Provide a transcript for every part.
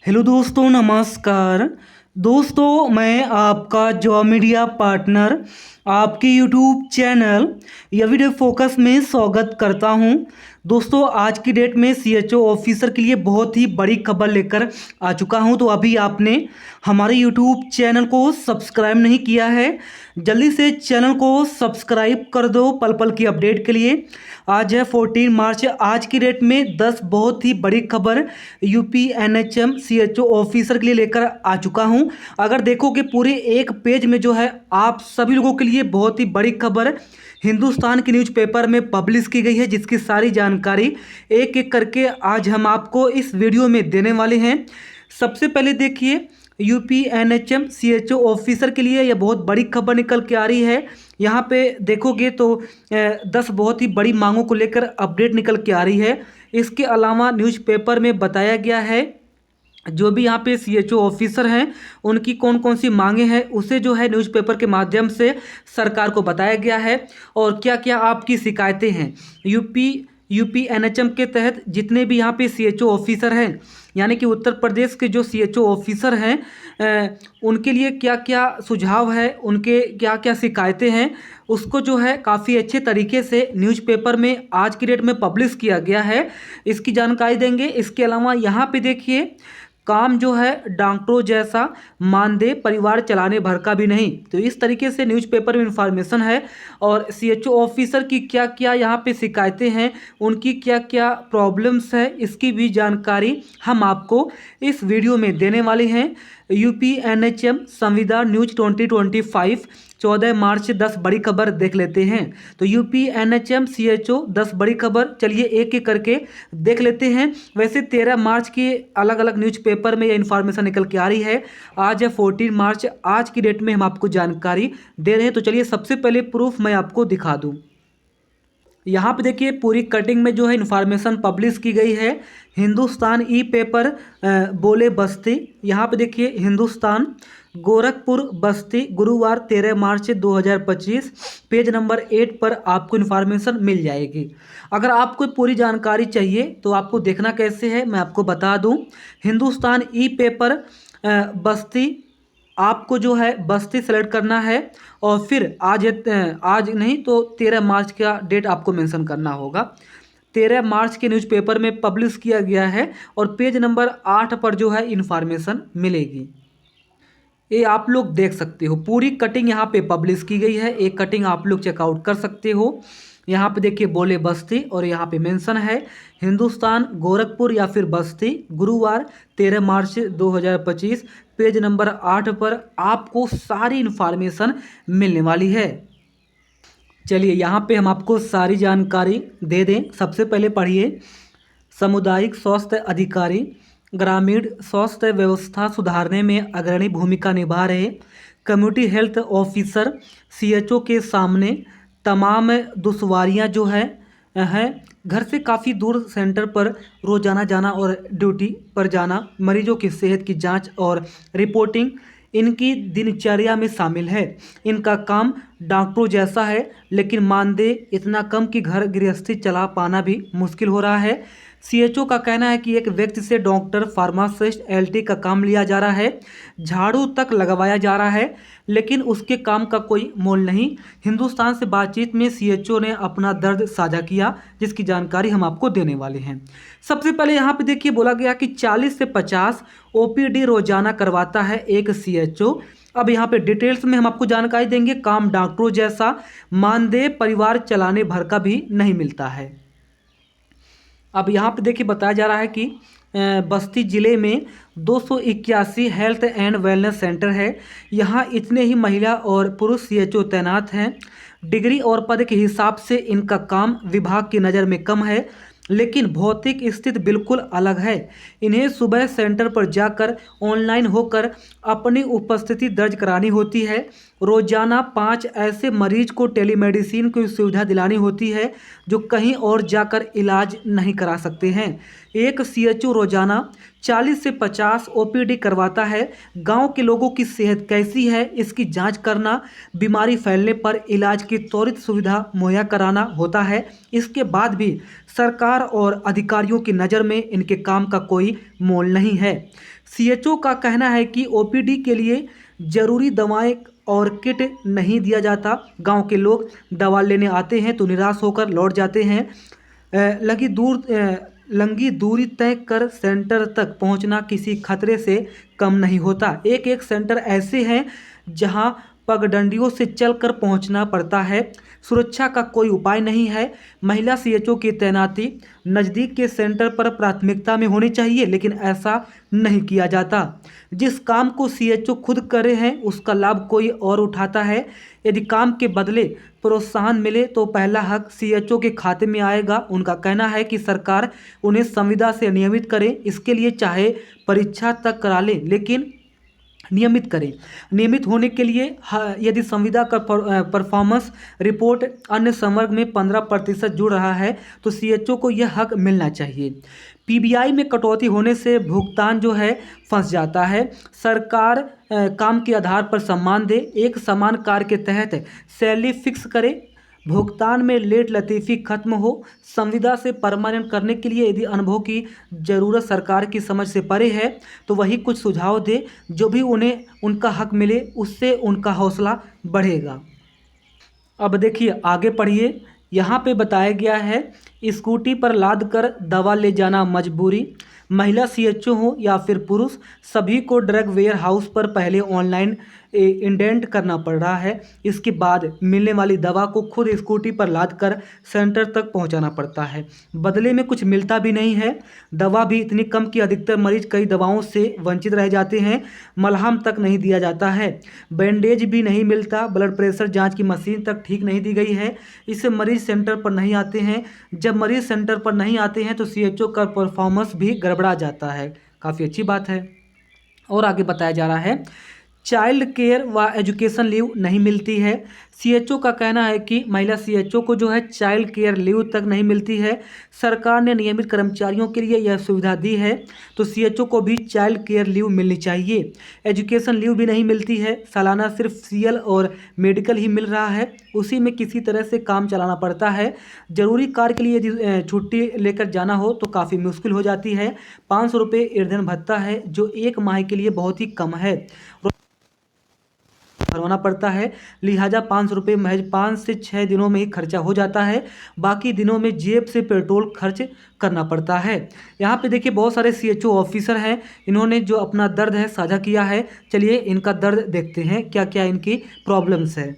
Hello दोस्तों, नमस्कार। दोस्तों, मैं आपका जॉब मीडिया पार्टनर आपके यूट्यूब चैनल या वीडियो फोकस में स्वागत करता हूं। दोस्तों, आज की डेट में सीएचओ ऑफिसर के लिए बहुत ही बड़ी खबर लेकर आ चुका हूं। तो अभी आपने हमारे यूट्यूब चैनल को सब्सक्राइब नहीं किया है, जल्दी से चैनल को सब्सक्राइब कर दो पल पल की अपडेट के लिए। आज है 14 मार्च। आज की डेट में 10 बहुत ही बड़ी खबर यूपी एनएचएम सीएचओ ऑफिसर के लिए लेकर आ चुका हूं। अगर देखोगे पूरे एक पेज में जो है आप सभी लोगों के लिए बहुत ही बड़ी खबर हिंदुस्तान के न्यूज़पेपर में पब्लिश की गई है, जिसकी सारी जानकारी एक एक करके आज हम आपको इस वीडियो में देने वाले हैं। सबसे पहले देखिए, यूपी एनएचएम सीएचओ ऑफिसर के लिए यह बहुत बड़ी खबर निकल के आ रही है। यहाँ पे देखोगे तो 10 बहुत ही बड़ी मांगों को लेकर अपडेट निकल के आ रही है। इसके अलावा न्यूज़पेपर में बताया गया है जो भी यहाँ पे सीएचओ ऑफिसर हैं उनकी कौन कौन सी मांगे हैं उसे जो है न्यूज़पेपर के माध्यम से सरकार को बताया गया है, और क्या क्या आपकी शिकायतें हैं। यूपी एनएचएम के तहत जितने भी यहाँ पे सीएचओ ऑफिसर हैं, यानी कि उत्तर प्रदेश के जो सीएचओ ऑफिसर हैं उनके लिए क्या क्या सुझाव है, उनके क्या क्या शिकायतें हैं, उसको जो है काफ़ी अच्छे तरीके से न्यूज़पेपर में आज की डेट में पब्लिश किया गया है। इसकी जानकारी देंगे। इसके अलावा यहाँ पे देखिए, काम जो है डॉक्टरों जैसा मानदेय परिवार चलाने भर का भी नहीं। तो इस तरीके से न्यूज़पेपर में इंफॉर्मेशन है, और सीएचओ ऑफिसर की क्या क्या यहाँ पे शिकायतें हैं, उनकी क्या क्या प्रॉब्लम्स है, इसकी भी जानकारी हम आपको इस वीडियो में देने वाले हैं। यूपी एनएचएम संविधान न्यूज 2025 14 मार्च 10 बड़ी खबर देख लेते हैं। तो यूपी एनएचएम सीएचओ 10 बड़ी खबर, चलिए एक एक करके देख लेते हैं। वैसे 13 मार्च के अलग अलग न्यूज़पेपर में ये इन्फॉर्मेशन निकल के आ रही है। आज है 14 मार्च, आज की डेट में हम आपको जानकारी दे रहे हैं। तो चलिए सबसे पहले प्रूफ मैं आपको दिखा दूँ। यहाँ पे देखिए पूरी कटिंग में जो है इन्फॉर्मेशन पब्लिश की गई है। हिंदुस्तान ई पेपर बोले बस्ती, यहाँ पे देखिए हिंदुस्तान गोरखपुर बस्ती, गुरुवार 13 मार्च 2025, पेज नंबर 8 पर आपको इन्फॉर्मेशन मिल जाएगी। अगर आपको पूरी जानकारी चाहिए तो आपको देखना कैसे है मैं आपको बता दूं। हिंदुस्तान ई पेपर बस्ती, आपको जो है बस्ती सेलेक्ट करना है, और फिर आज नहीं तो 13 मार्च का डेट आपको मेंशन करना होगा। 13 मार्च के न्यूज़पेपर में पब्लिश किया गया है, और पेज नंबर 8 पर जो है इन्फॉर्मेशन मिलेगी। ये आप लोग देख सकते हो, पूरी कटिंग यहाँ पे पब्लिश की गई है। एक कटिंग आप लोग चेकआउट कर सकते हो। यहाँ पे देखिए बोले बस्ती, और यहाँ पे मेंशन है हिंदुस्तान गोरखपुर या फिर बस्ती, गुरुवार 13 मार्च 2025, पेज नंबर 8 पर आपको सारी इन्फॉर्मेशन मिलने वाली है। चलिए यहाँ पे हम आपको सारी जानकारी दे दें। सबसे पहले पढ़िए, सामुदायिक स्वास्थ्य अधिकारी ग्रामीण स्वास्थ्य व्यवस्था सुधारने में अग्रणी भूमिका निभा रहे कम्युनिटी हेल्थ ऑफिसर सीएचओ के सामने तमाम दुश्वारियां जो है घर से काफ़ी दूर सेंटर पर रोजाना जाना और ड्यूटी पर जाना, मरीजों की सेहत की जांच और रिपोर्टिंग इनकी दिनचर्या में शामिल है। इनका काम डॉक्टरों जैसा है, लेकिन मानदेय इतना कम कि घर गृहस्थी चला पाना भी मुश्किल हो रहा है। सीएचओ का कहना है कि एक व्यक्ति से डॉक्टर, फार्मासिस्ट, एलटी का काम लिया जा रहा है, झाड़ू तक लगवाया जा रहा है, लेकिन उसके काम का कोई मोल नहीं। हिंदुस्तान से बातचीत में सीएचओ ने अपना दर्द साझा किया, जिसकी जानकारी हम आपको देने वाले हैं। सबसे पहले यहाँ पे देखिए बोला गया कि 40 से 50 ओपीडी रोजाना करवाता है एक सीएचओ। अब यहाँ पे डिटेल्स में हम आपको जानकारी देंगे। काम डॉक्टरों जैसा, मानदेय परिवार चलाने भर का भी नहीं मिलता है। अब यहाँ पे देखिए बताया जा रहा है कि बस्ती ज़िले में 281 हेल्थ एंड वेलनेस सेंटर है। यहाँ इतने ही महिला और पुरुष सीएचओ तैनात हैं। डिग्री और पद के हिसाब से इनका काम विभाग की नज़र में कम है, लेकिन भौतिक स्थिति बिल्कुल अलग है। इन्हें सुबह सेंटर पर जाकर ऑनलाइन होकर अपनी उपस्थिति दर्ज करानी होती है। रोजाना 5 ऐसे मरीज को टेलीमेडिसिन की सुविधा दिलानी होती है जो कहीं और जाकर इलाज नहीं करा सकते हैं। एक सीएचओ रोजाना 40 से 50 ओपीडी करवाता है। गांव के लोगों की सेहत कैसी है इसकी जांच करना, बीमारी फैलने पर इलाज की त्वरित सुविधा मुहैया कराना होता है। इसके बाद भी सरकार और अधिकारियों की नज़र में इनके काम का कोई मोल नहीं है। सीएचओ का कहना है कि ओपीडी के लिए जरूरी दवाएं और किट नहीं दिया जाता। गांव के लोग दवा लेने आते हैं तो निराश होकर लौट जाते हैं। लंबी दूरी तय कर सेंटर तक पहुंचना किसी खतरे से कम नहीं होता। एक एक सेंटर ऐसे हैं जहां पगडंडियों से चलकर पहुंचना पड़ता है। सुरक्षा का कोई उपाय नहीं है। महिला सीएचओ की तैनाती नज़दीक के सेंटर पर प्राथमिकता में होनी चाहिए, लेकिन ऐसा नहीं किया जाता। जिस काम को सीएचओ खुद करे हैं उसका लाभ कोई और उठाता है। यदि काम के बदले प्रोत्साहन मिले तो पहला हक सीएचओ के खाते में आएगा। उनका कहना है कि सरकार उन्हें संविदा से नियमित करे, इसके लिए चाहे परीक्षा तक करा ले, लेकिन नियमित करें। नियमित होने के लिए यदि संविदा का परफॉर्मेंस रिपोर्ट अन्य संवर्ग में 15% जुड़ रहा है तो सीएचओ को यह हक मिलना चाहिए। पीबीआई में कटौती होने से भुगतान जो है फंस जाता है। सरकार काम के आधार पर सम्मान दे, एक समान कार्य के तहत सैलरी फिक्स करे, भुगतान में लेट लतीफ़ी खत्म हो। संविदा से परमानेंट करने के लिए यदि अनुभव की ज़रूरत सरकार की समझ से परे है तो वही कुछ सुझाव दे, जो भी उन्हें उनका हक मिले उससे उनका हौसला बढ़ेगा। अब देखिए आगे पढ़िए, यहाँ पे बताया गया है स्कूटी पर लाद कर दवा ले जाना मजबूरी। महिला सीएचओ हो या फिर पुरुष, सभी को ड्रग वेयर हाउस पर पहले ऑनलाइन इंडेंट करना पड़ रहा है। इसके बाद मिलने वाली दवा को खुद स्कूटी पर लाद कर सेंटर तक पहुंचाना पड़ता है। बदले में कुछ मिलता भी नहीं है। दवा भी इतनी कम कि अधिकतर मरीज कई दवाओं से वंचित रह जाते हैं। मलहम तक नहीं दिया जाता है, बैंडेज भी नहीं मिलता, ब्लड प्रेशर जांच की मशीन तक ठीक नहीं दी गई है। इससे मरीज सेंटर पर नहीं आते हैं। जब मरीज सेंटर पर नहीं आते हैं तो सीएचओ का परफॉर्मेंस भी गड़बड़ा जाता है। काफ़ी अच्छी बात है। और आगे बताया जा रहा है चाइल्ड केयर व एजुकेशन लीव नहीं मिलती है। सीएचओ का कहना है कि महिला सीएचओ को जो है चाइल्ड केयर लीव तक नहीं मिलती है। सरकार ने नियमित कर्मचारियों के लिए यह सुविधा दी है तो सीएचओ को भी चाइल्ड केयर लीव मिलनी चाहिए। एजुकेशन लीव भी नहीं मिलती है। सालाना सिर्फ सीएल और मेडिकल ही मिल रहा है, उसी में किसी तरह से काम चलाना पड़ता है। ज़रूरी कार्य के लिए यदि छुट्टी लेकर जाना हो तो काफ़ी मुश्किल हो जाती है। 500 रुपये ईंधन भत्ता है जो एक माह के लिए बहुत ही कम है, भरवाना पड़ता है। लिहाजा 500 रुपये महज 5 से 6 दिनों में ही खर्चा हो जाता है। बाकी दिनों में जेब से पेट्रोल खर्च करना पड़ता है। यहाँ पे देखिए बहुत सारे सीएचओ ऑफिसर हैं, इन्होंने जो अपना दर्द है साझा किया है। चलिए इनका दर्द देखते हैं, क्या क्या इनकी प्रॉब्लम्स है।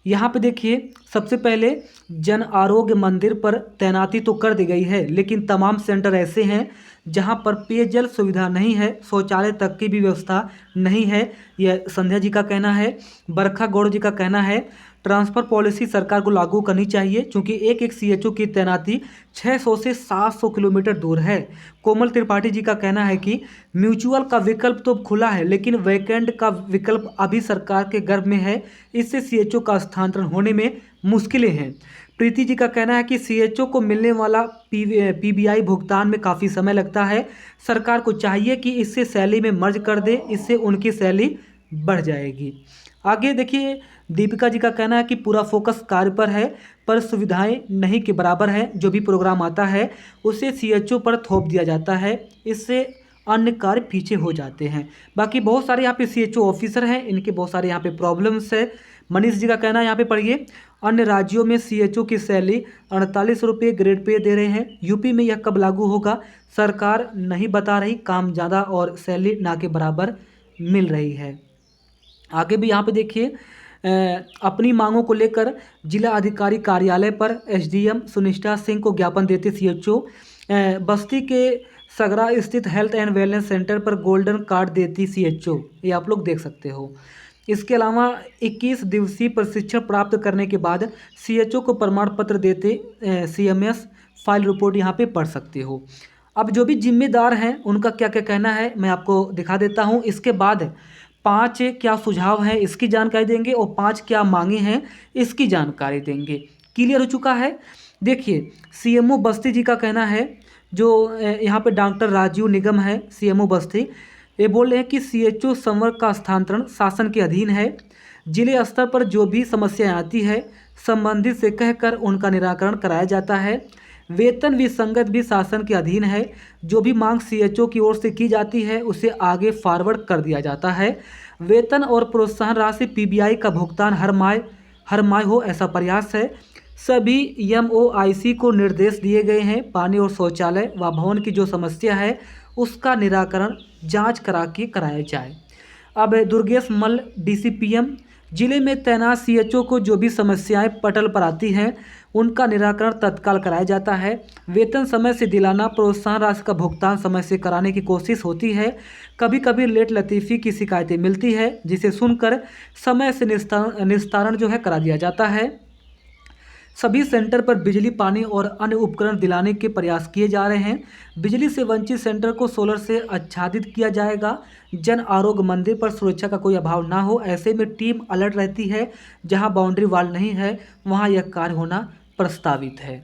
यहाँ पे देखिए सबसे पहले जन आरोग्य मंदिर पर तैनाती तो कर दी गई है, लेकिन तमाम सेंटर ऐसे हैं जहाँ पर पेयजल सुविधा नहीं है, शौचालय तक की भी व्यवस्था नहीं है। यह संध्या जी का कहना है। बरखा गौड़ जी का कहना है ट्रांसफ़र पॉलिसी सरकार को लागू करनी चाहिए, क्योंकि एक एक सीएचओ की तैनाती 600 से 700 किलोमीटर दूर है। कोमल त्रिपाठी जी का कहना है कि म्यूचुअल का विकल्प तो खुला है, लेकिन वैकेंट का विकल्प अभी सरकार के गर्भ में है, इससे सीएचओ का स्थानांतरण होने में मुश्किलें हैं। प्रीति जी का कहना है कि सीएचओ को मिलने वाला पीबीआई भुगतान में काफ़ी समय लगता है। सरकार को चाहिए कि इससे सैलरी में मर्ज कर दे, इससे उनकी सैलरी बढ़ जाएगी। आगे देखिए दीपिका जी का कहना है कि पूरा फोकस कार्य पर है, पर सुविधाएं नहीं के बराबर है। जो भी प्रोग्राम आता है उसे सीएचओ पर थोप दिया जाता है, इससे अन्य कार्य पीछे हो जाते हैं। बाकी बहुत सारे यहाँ पे सीएचओ ऑफिसर हैं, इनके बहुत सारे यहाँ पे प्रॉब्लम्स है। मनीष जी का कहना है यहाँ पे पढ़िए, अन्य राज्यों में सीएचओ की सैलरी 48 रुपये ग्रेड पे दे रहे हैं, यूपी में यह कब लागू होगा सरकार नहीं बता रही, काम ज़्यादा और सैलरी ना के बराबर मिल रही है। आगे भी यहाँ पे देखिए अपनी मांगों को लेकर जिला अधिकारी कार्यालय पर एसडीएम सुनिष्ठा सिंह को ज्ञापन देते सीएचओ। बस्ती के सगरा स्थित हेल्थ एंड वेलनेस सेंटर पर गोल्डन कार्ड देती सीएचओ, ये आप लोग देख सकते हो। इसके अलावा 21 दिवसीय प्रशिक्षण प्राप्त करने के बाद सीएचओ को प्रमाण पत्र देते सीएमएस फाइल रिपोर्ट यहाँ पे पढ़ सकते हो। अब जो भी जिम्मेदार हैं उनका क्या क्या कहना है मैं आपको दिखा देता हूँ। इसके बाद 5 क्या सुझाव हैं इसकी जानकारी देंगे और 5 क्या मांगे हैं इसकी जानकारी देंगे। क्लियर हो चुका है। देखिए सीएमओ बस्ती जी का कहना है जो यहाँ पे डॉक्टर राजीव निगम है, सीएमओ बस्ती, ये बोल रहे हैं कि सीएचओ संवर्ग का स्थानांतरण शासन के अधीन है। जिले स्तर पर जो भी समस्याएं आती है संबंधित से कहकर उनका निराकरण कराया जाता है। वेतन विसंगत भी शासन के अधीन है। जो भी मांग सीएचओ की ओर से की जाती है उसे आगे फॉरवर्ड कर दिया जाता है। वेतन और प्रोत्साहन राशि पीबीआई का भुगतान हर माह हो, ऐसा प्रयास है। सभी एमओआईसी को निर्देश दिए गए हैं पानी और शौचालय व भवन की जो समस्या है उसका निराकरण जांच कराया जाए। अब दुर्गेश मल्ल डीसीपीएम, जिले में तैनात सीएचओ को जो भी समस्याएं पटल पर आती हैं उनका निराकरण तत्काल कराया जाता है। वेतन समय से दिलाना, प्रोत्साहन राशि का भुगतान समय से कराने की कोशिश होती है। कभी कभी लेट लतीफ़ी की शिकायतें मिलती है जिसे सुनकर समय से निस्तारण जो है करा दिया जाता है। सभी सेंटर पर बिजली, पानी और अन्य उपकरण दिलाने के प्रयास किए जा रहे हैं। बिजली से वंचित सेंटर को सोलर से आच्छादित किया जाएगा। जन आरोग्य मंदिर पर सुरक्षा का कोई अभाव ना हो, ऐसे में टीम अलर्ट रहती है। जहां बाउंड्री वॉल नहीं है वहां यह कार्य होना प्रस्तावित है।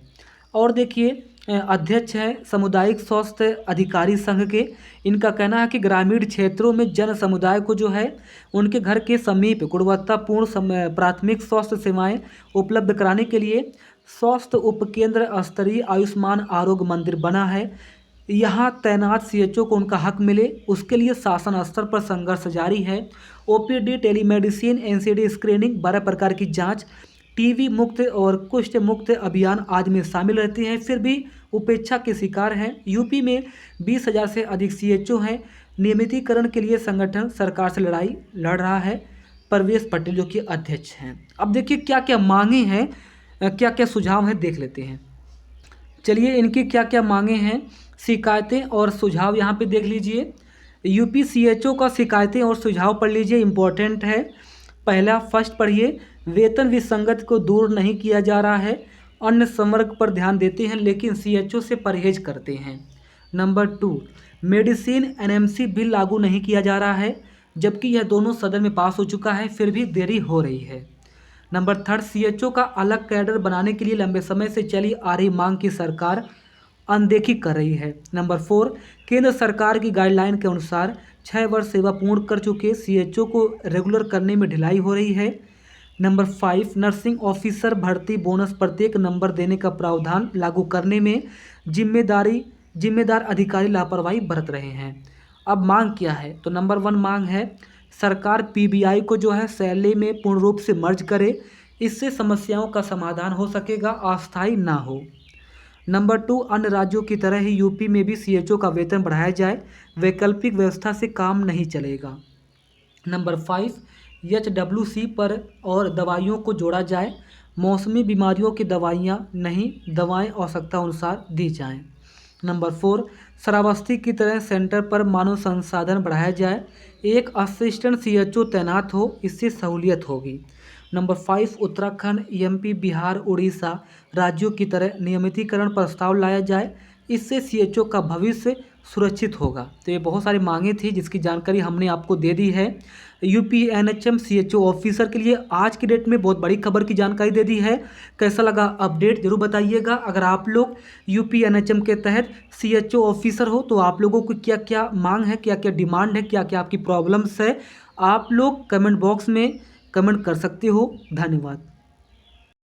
और देखिए अध्यक्ष हैं सामुदायिक स्वास्थ्य अधिकारी संघ के। इनका कहना है कि ग्रामीण क्षेत्रों में जन समुदाय को जो है उनके घर के समीप गुणवत्तापूर्ण प्राथमिक स्वास्थ्य सेवाएं उपलब्ध कराने के लिए स्वास्थ्य उपकेंद्र स्तरीय आयुष्मान आरोग्य मंदिर बना है। यहाँ तैनात सीएचओ को उनका हक मिले, उसके लिए शासन स्तर पर संघर्ष जारी है। ओपीडी, टेलीमेडिसिन, एनसीडी स्क्रीनिंग, 12 प्रकार की जांच, टीबी मुक्त और कुष्ठ मुक्त अभियान आदि में शामिल रहते हैं, फिर भी उपेक्षा के शिकार हैं। यूपी में 20,000 से अधिक सीएचओ हैं। नियमितीकरण के लिए संगठन सरकार से लड़ाई लड़ रहा है। परवेश पटेल जो कि अध्यक्ष हैं। अब देखिए क्या क्या मांगे हैं, क्या क्या सुझाव हैं, देख लेते हैं। चलिए इनकी क्या क्या मांगे हैं, शिकायतें और सुझाव यहाँ पे देख लीजिए। यूपी सीएचओ का शिकायतें और सुझाव पढ़ लीजिए, इम्पोर्टेंट है। पहला फर्स्ट पढ़िए, वेतन विसंगत को दूर नहीं किया जा रहा है। अन्य संवर्ग पर ध्यान देते हैं लेकिन सीएचओ से परहेज करते हैं। नंबर 2, मेडिसिन एनएमसी बिल लागू नहीं किया जा रहा है, जबकि यह दोनों सदन में पास हो चुका है, फिर भी देरी हो रही है। नंबर 3, सीएचओ का अलग कैडर बनाने के लिए लंबे समय से चली आ रही मांग की सरकार अनदेखी कर रही है। नंबर 4, केंद्र सरकार की गाइडलाइन के अनुसार 6 वर्ष सेवा पूर्ण कर चुके सीएचओ को रेगुलर करने में ढिलाई हो रही है। नंबर 5, नर्सिंग ऑफिसर भर्ती बोनस प्रत्येक नंबर देने का प्रावधान लागू करने में जिम्मेदार अधिकारी लापरवाही बरत रहे हैं। अब मांग क्या है, तो नंबर 1 मांग है सरकार पीबीआई को जो है सैलरी में पूर्ण रूप से मर्ज करे, इससे समस्याओं का समाधान हो सकेगा, अस्थायी ना हो। नंबर 2, अन्य राज्यों की तरह ही यूपी में भी सीएचओ का वेतन बढ़ाया जाए, वैकल्पिक व्यवस्था से काम नहीं चलेगा। नंबर 5, एचडब्ल्यूसी पर और दवाइयों को जोड़ा जाए, मौसमी बीमारियों की दवाएं आवश्यकता अनुसार दी जाएं। नंबर 4, श्रावस्ती की तरह सेंटर पर मानव संसाधन बढ़ाया जाए, एक असिस्टेंट सीएचओ तैनात हो, इससे सहूलियत होगी। नंबर 5, उत्तराखंड, एमपी, बिहार, उड़ीसा राज्यों की तरह नियमितीकरण प्रस्ताव लाया जाए, इससे सीएचओ का भविष्य सुरक्षित होगा। तो ये बहुत सारी मांगें थी जिसकी जानकारी हमने आपको दे दी है। यूपी एनएचएम सीएचओ ऑफिसर के लिए आज की डेट में बहुत बड़ी खबर की जानकारी दे दी है। कैसा लगा अपडेट जरूर बताइएगा। अगर आप लोग यूपी एनएचएम के तहत सीएचओ ऑफिसर हो तो आप लोगों को क्या क्या मांग है, क्या क्या डिमांड है, क्या क्या आपकी प्रॉब्लम्स है, आप लोग कमेंट बॉक्स में कमेंट कर सकते हो। धन्यवाद।